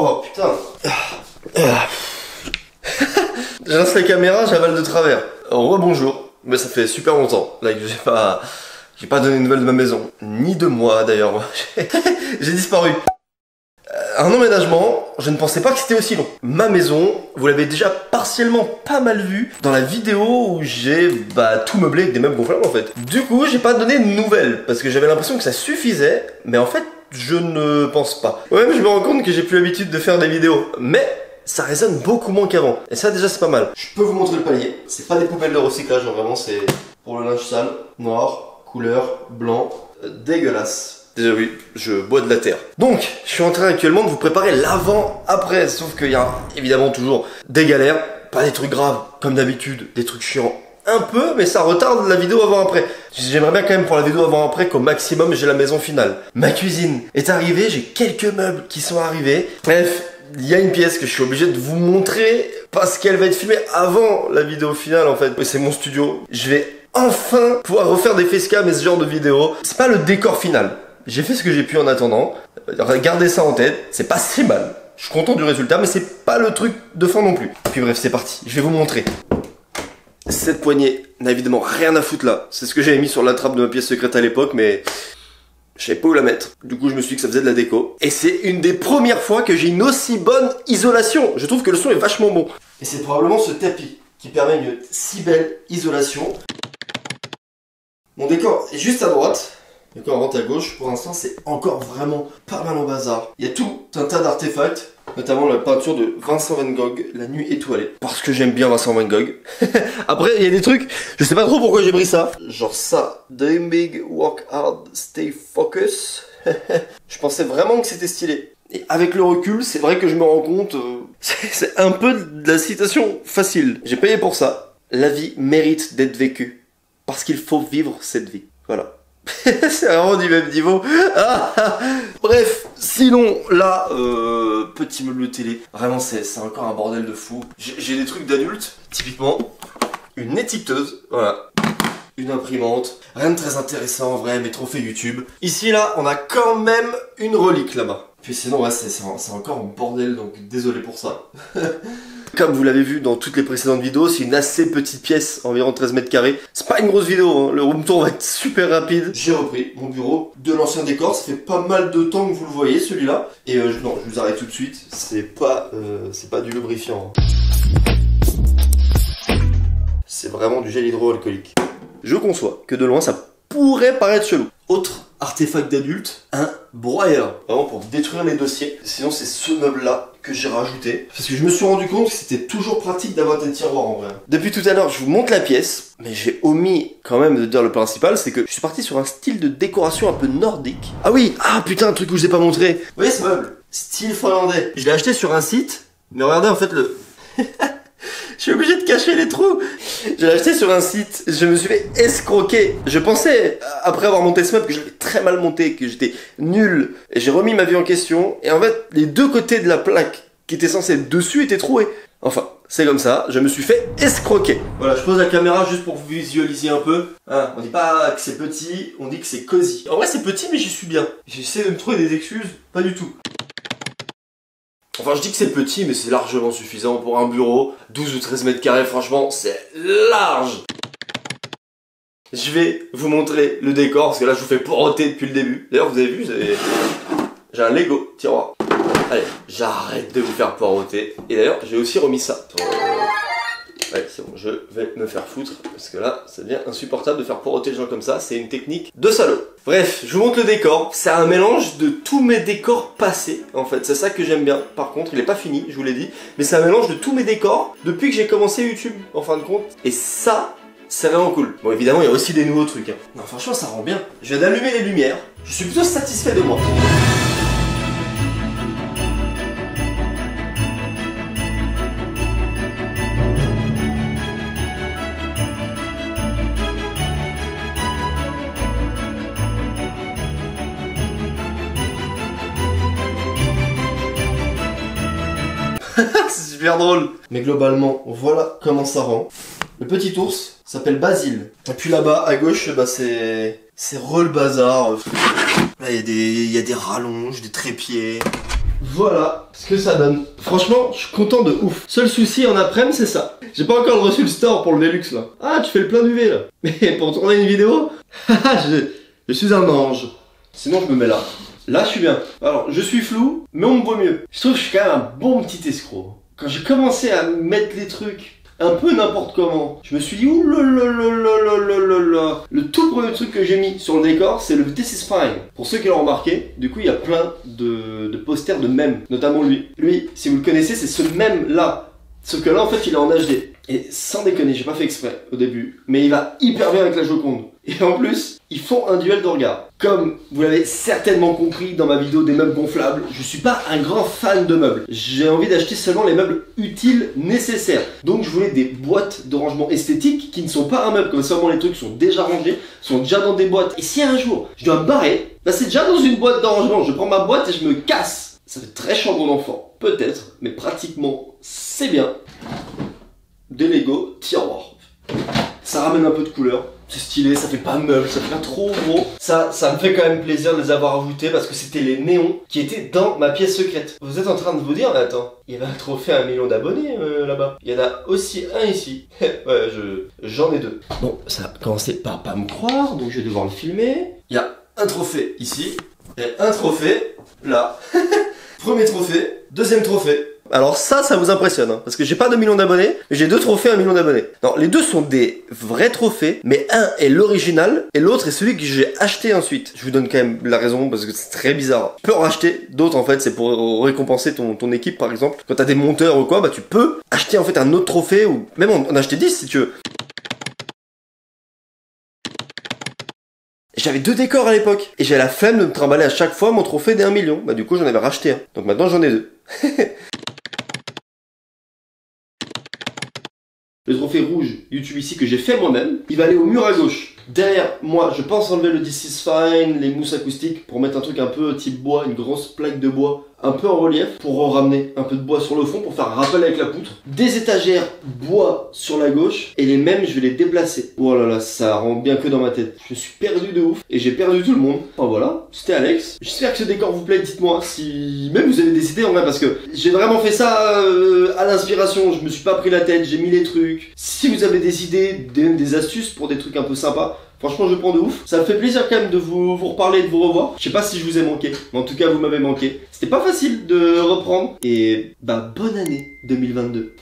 Oh putain. J'installe la caméra, j'avale de travers. Rebonjour. Mais ça fait super longtemps là que j'ai pas donné de nouvelles de ma maison. Ni de moi d'ailleurs. J'ai disparu. Un emménagement, je ne pensais pas que c'était aussi long. Ma maison, vous l'avez déjà partiellement pas mal vu dans la vidéo où j'ai tout meublé avec des meubles gonflables en fait. Du coup, j'ai pas donné de nouvelles parce que j'avais l'impression que ça suffisait, mais en fait, je ne pense pas. Ouais, mais je me rends compte que j'ai plus l'habitude de faire des vidéos, mais ça résonne beaucoup moins qu'avant. Et ça déjà c'est pas mal. Je peux vous montrer le panier. C'est pas des poubelles de recyclage, hein, vraiment c'est pour le linge sale, noir, couleur, blanc, dégueulasse. Déjà oui, je bois de la terre. Donc, je suis en train actuellement de vous préparer l'avant-après. Sauf qu'il y a évidemment toujours des galères. Pas des trucs graves, comme d'habitude. Des trucs chiants un peu, mais ça retarde la vidéo avant-après. J'aimerais bien quand même pour la vidéo avant-après qu'au maximum j'ai la maison finale. Ma cuisine est arrivée, j'ai quelques meubles qui sont arrivés. Bref, il y a une pièce que je suis obligé de vous montrer parce qu'elle va être filmée avant la vidéo finale en fait. C'est mon studio. Je vais enfin pouvoir refaire des facecam et ce genre de vidéos. C'est pas le décor final. J'ai fait ce que j'ai pu en attendant, gardez ça en tête, c'est pas si mal. Je suis content du résultat, mais c'est pas le truc de fin non plus. Et puis bref, c'est parti, je vais vous montrer. Cette poignée n'a évidemment rien à foutre là. C'est ce que j'avais mis sur la trappe de ma pièce secrète à l'époque, mais je savais pas où la mettre. Du coup, je me suis dit que ça faisait de la déco. Et c'est une des premières fois que j'ai une aussi bonne isolation. Je trouve que le son est vachement bon. Et c'est probablement ce tapis qui permet une si belle isolation. Mon décor est juste à droite. Et quand on rentre à gauche, pour l'instant, c'est encore vraiment pas mal en bazar. Il y a tout un tas d'artefacts, notamment la peinture de Vincent Van Gogh, La Nuit étoilée. Parce que j'aime bien Vincent Van Gogh. Après, il y a des trucs, je sais pas trop pourquoi j'ai pris ça. Genre ça, Dream big, work hard, stay focus. Je pensais vraiment que c'était stylé. Et avec le recul, c'est vrai que je me rends compte, c'est un peu de la citation facile. J'ai payé pour ça. La vie mérite d'être vécue. Parce qu'il faut vivre cette vie. Voilà. C'est vraiment du même niveau. Bref, sinon là, petit meuble télé. Vraiment, c'est encore un bordel de fou. J'ai des trucs d'adultes, typiquement une étiqueteuse, voilà, une imprimante. Rien de très intéressant en vrai, mes trophées YouTube. Ici là, on a quand même une relique là-bas. Puis sinon, ouais, c'est encore un bordel, donc désolé pour ça. Comme vous l'avez vu dans toutes les précédentes vidéos, c'est une assez petite pièce, environ 13 mètres carrés. C'est pas une grosse vidéo, hein. Le room tour va être super rapide. J'ai repris mon bureau de l'ancien décor, ça fait pas mal de temps que vous le voyez celui-là. Et non, je vous arrête tout de suite, c'est pas du lubrifiant. C'est vraiment du gel hydroalcoolique. Je conçois que de loin ça pourrait paraître chelou. Autre artefact d'adulte, un broyeur. Vraiment pour détruire les dossiers. Sinon c'est ce meuble là que j'ai rajouté. Parce que je me suis rendu compte que c'était toujours pratique d'avoir des tiroirs en vrai. Depuis tout à l'heure je vous montre la pièce. Mais j'ai omis quand même de dire le principal. C'est que je suis parti sur un style de décoration un peu nordique. Ah oui, putain, un truc que je vous ai pas montré. Vous voyez ce meuble, style finlandais. Je l'ai acheté sur un site. Mais regardez en fait le... Je suis obligé de cacher les trous. Je l'ai acheté sur un site. Je me suis fait escroquer. Je pensais, après avoir monté ce meuble, que j'avais très mal monté, que j'étais nul. Et j'ai remis ma vie en question. Et en fait, les deux côtés de la plaque qui étaient censés être dessus étaient troués. Enfin, c'est comme ça. Je me suis fait escroquer. Voilà, je pose la caméra juste pour que vous visualisiez un peu. Hein, on dit pas que c'est petit, on dit que c'est cosy. En vrai, c'est petit, mais j'y suis bien. J'essaie de me trouver des excuses. Pas du tout. Enfin, je dis que c'est petit, mais c'est largement suffisant pour un bureau. 12 ou 13 mètres carrés, franchement, c'est large. Je vais vous montrer le décor, parce que là, je vous fais poireauter depuis le début. D'ailleurs, vous avez vu, j'ai un Lego tiroir. Allez, j'arrête de vous faire poireauter. Et d'ailleurs, j'ai aussi remis ça. Ouais, c'est bon, je vais me faire foutre, parce que là, ça devient insupportable de faire poireauter les gens comme ça. C'est une technique de salaud. Bref, je vous montre le décor. C'est un mélange de tous mes décors passés, en fait. C'est ça que j'aime bien. Par contre, il est pas fini, je vous l'ai dit. Mais c'est un mélange de tous mes décors depuis que j'ai commencé YouTube, en fin de compte. Et ça, c'est vraiment cool. Bon, évidemment, il y a aussi des nouveaux trucs. Hein. Non, franchement, ça rend bien. Je viens d'allumer les lumières. Je suis plutôt satisfait de moi. C'est super drôle. Mais globalement, voilà comment ça rend. Le petit ours s'appelle Basile. Et puis là-bas, à gauche, c'est re le bazar. Là, il y a des rallonges, des trépieds. voilà ce que ça donne. Franchement, je suis content de ouf. Seul souci en après-midi, c'est ça. J'ai pas encore reçu le store pour le Velux là. Ah, tu fais le plein d'UV là. Mais pour tourner une vidéo, je suis un ange. Sinon, je me mets là. Là, je suis bien. Alors, je suis flou, mais on me voit mieux. Je trouve que je suis quand même un bon petit escroc. Quand j'ai commencé à mettre les trucs un peu n'importe comment, je me suis dit, ouh là là là là là là là. Le tout premier truc que j'ai mis sur le décor, c'est le This is fine. Pour ceux qui l'ont remarqué, du coup, il y a plein de posters de mèmes, notamment lui. Lui, si vous le connaissez, c'est ce mème-là. Sauf que là, en fait, il est en HD. Et sans déconner, j'ai pas fait exprès au début, mais il va hyper bien avec la Joconde. Et en plus, ils font un duel de regard. Comme vous l'avez certainement compris dans ma vidéo des meubles gonflables, je suis pas un grand fan de meubles. J'ai envie d'acheter seulement les meubles utiles, nécessaires. Donc je voulais des boîtes de rangement esthétique qui ne sont pas un meuble, comme ça au moins les trucs sont déjà rangés, sont déjà dans des boîtes. Et si un jour je dois me barrer, bah c'est déjà dans une boîte de rangement. Je prends ma boîte et je me casse. Ça fait très chambre d'enfant, peut-être, mais pratiquement c'est bien. Des Lego tiroirs. Ça ramène un peu de couleur. C'est stylé, ça fait pas meuble, ça fait pas trop gros. Ça me fait quand même plaisir de les avoir ajoutés parce que c'était les néons qui étaient dans ma pièce secrète. Vous êtes en train de vous dire, mais attends, il y avait un trophée à 1 million d'abonnés là-bas. Il y en a aussi un ici. Ouais, j'en ai 2. Bon, ça a commencé par pas me croire, donc je vais devoir le filmer. Il y a un trophée ici et un trophée là. Premier trophée, deuxième trophée. Alors ça vous impressionne, hein, parce que j'ai pas 2 millions d'abonnés, mais j'ai 2 trophées à 1 million d'abonnés. Non, les deux sont des vrais trophées, mais un est l'original, et l'autre est celui que j'ai acheté ensuite. Je vous donne quand même la raison, parce que c'est très bizarre. Tu peux en racheter d'autres, en fait, c'est pour récompenser ton équipe, par exemple. Quand t'as des monteurs ou quoi, bah tu peux acheter, en fait, un autre trophée, ou même en acheter 10, si tu veux. J'avais 2 décors à l'époque, et j'avais la flemme de me trimballer à chaque fois mon trophée des 1 million. Bah du coup, j'en avais racheté un. Donc maintenant, j'en ai 2. Le trophée rouge YouTube ici que j'ai fait moi-même, il va aller au mur à gauche. Derrière moi, je pense enlever le This is fine, les mousses acoustiques pour mettre un truc un peu type bois, une grosse plaque de bois un peu en relief pour ramener un peu de bois sur le fond pour faire un rappel avec la poutre. Des étagères bois sur la gauche et les mêmes je vais les déplacer. Oh là là, ça rend bien que dans ma tête. Je suis perdu de ouf et j'ai perdu tout le monde. Enfin voilà, c'était Alex. J'espère que ce décor vous plaît, dites-moi si même vous avez décidé en vrai parce que j'ai vraiment fait ça à l'inspiration. Je me suis pas pris la tête, j'ai mis les trucs. Si vous avez des idées, des astuces pour des trucs un peu sympas, franchement je prends de ouf. Ça me fait plaisir quand même de vous reparler, de vous revoir. Je sais pas si je vous ai manqué, mais en tout cas vous m'avez manqué. C'était pas facile de reprendre. Et bah bonne année 2022.